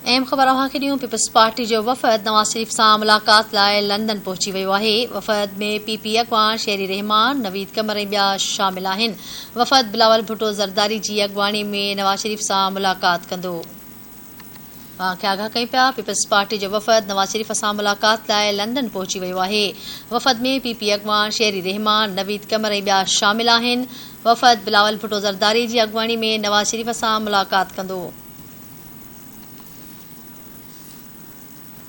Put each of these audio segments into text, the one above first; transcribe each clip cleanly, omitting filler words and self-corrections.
अहम ख़बर अव्हांखे ॾियूं। पीपल्स पार्टी जो वफ़द नवाज़ शरीफ़ सां मुलाक़ात लाइ लंदन पहुची वियो आहे। वफ़द में पीपी अॻवान शेरी रहमान, नवीद कमर ऐं ॿिया शामिल आहिनि। वफ़द बिलावल भुट्टो ज़रदारी जी अॻवानी में नवाज़ शरीफ़ सां मुलाक़ात कंदो। खे आगाह कयूं पिया। पीपल्स पार्टी जो वफ़द नवाज़ शरीफ़ सां मुलाक़ात लाइ लंदन पहुची वियो आहे। वफ़द में पीपी अॻवान शेरी रहमान, नवीद कमर ऐं ॿिया शामिल आहिनि। वफ़द बिलावल भुट्टो ज़रदारी जी अॻवानी में नवाज़ शरीफ़ सां मुलाक़ात कंदो।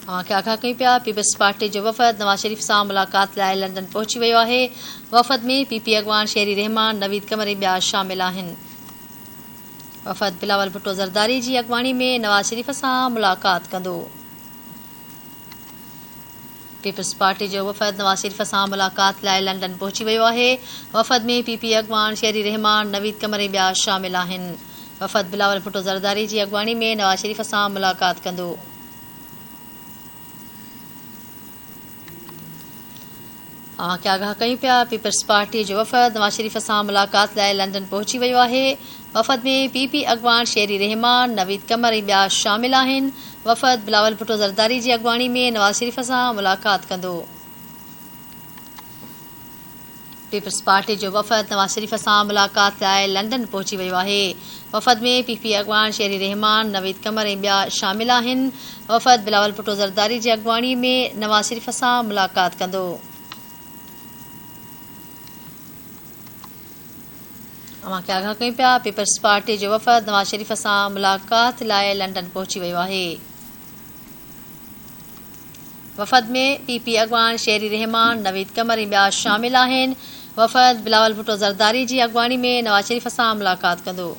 खे आगाह कयूं पिया। पीपल्स पार्टी जो वफ़द नवाज़ शरीफ़ सां मुलाक़ात लाइ लंदन पहुची वियो आहे। वफ़द में पीपी अॻवान शेरी रहमान, नवीद कमर ऐं ॿिया शामिल आहिनि। वफ़द बिलावल भुट्टो ज़रदारी जी अॻवानी में नवाज़ शरीफ़ सां मुलाक़ात कंदो। पीपल्स पार्टी जो वफ़द नवाज़ शरीफ़ सां मुलाक़ात लाइ लंदन पहुची वियो आहे। वफ़द में पीपी अॻवान शेरी रहमान, नवीद कमर ऐं ॿिया शामिल आहिनि। वफ़द बिलावल भुट्टो ज़रदारी जी अॻवानी में नवाज़ शरीफ़ सां मुलाक़ात कंदो। खे आगाह कयूं पिया। पीपल्स पार्टी जो वफ़द नवाज़ शरीफ़ सां मुलाक़ात लाइ लंदन पहुची वियो आहे। वफ़द में पीपी अॻवान शेरी रहमान, नवीद कमर ऐं ॿिया शामिल आहिनि। वफ़द बिलावल भुट्टो ज़रदारी जी अॻवानी में नवाज़ शरीफ़ सां मुलाक़ात कंदो। पीपल्स पार्टी जो वफ़द नवाज़ शरीफ़ सां मुलाक़ात लाइ लंदन पहुची वियो आहे। वफ़द में पीपी अॻवान शेरी रहमान, नवीद कमर ऐं ॿिया शामिल आहिनि। वफ़द बिलावल भुट्टो ज़रदारी जी अॻवानी में नवाज़ शरीफ़ सां मुलाक़ात कंदो। खे आगाह कयूं पिया। पीपल्स पार्टी जो वफ़द नवाज़ शरीफ़ सां मुलाक़ात लाइ लंदन पहुची वियो आहे। वफ़द में पीपी अॻवान शेरी रहमान, नवीद कमर ऐं ॿिया शामिल आहिनि। वफ़द बिलावल भुट्टो ज़रदारी जी अॻवानी में नवाज़ शरीफ़ सां मुलाक़ात कंदो।